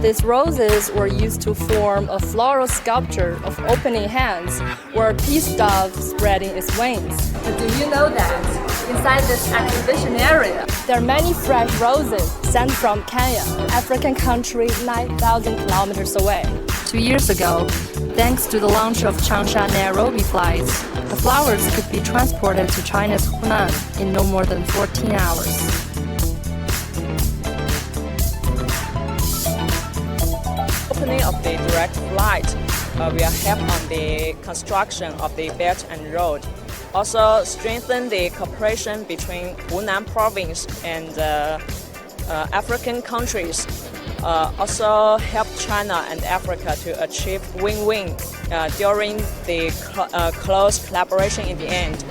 These roses were used to form a floral sculpture of opening hands or a peace dove spreading its wings. But do you know that inside this exhibition area, there are many fresh roses sent from Kenya, an African country 9,000 kilometers away. 2 years ago, thanks to the launch of Changsha-Nairobi flights, the flowers could be transported to China's Hunan in no more than 14 hours. Opening of the direct flight will help on the construction of the Belt and Road. Also strengthen the cooperation between Hunan province and African countries. Also help China and Africa to achieve win-win during the close collaboration in the end.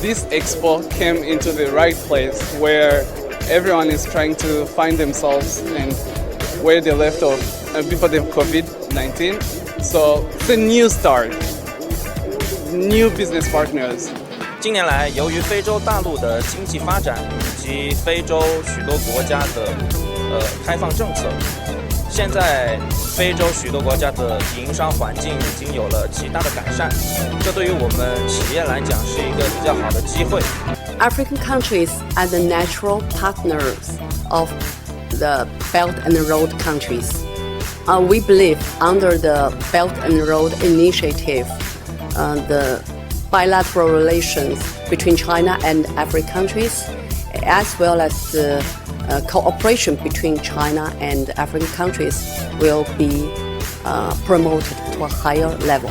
This expo came into the right place where everyone is trying to find themselves and where they left off before the COVID-19. So it's a new start, new business partners. 近年来，由于非洲大陆的经济发展以及非洲许多国家的开放政策，现在非洲许多国家的营商环境已经有了极大的改善，这对于我们企业来讲是一个比较好的机会。African countries are the natural partners of the Belt and Road countries. We believe under the Belt and Road initiative, the bilateral relations between China and African countries, as well as the cooperation between China and African countries will be promoted to a higher level.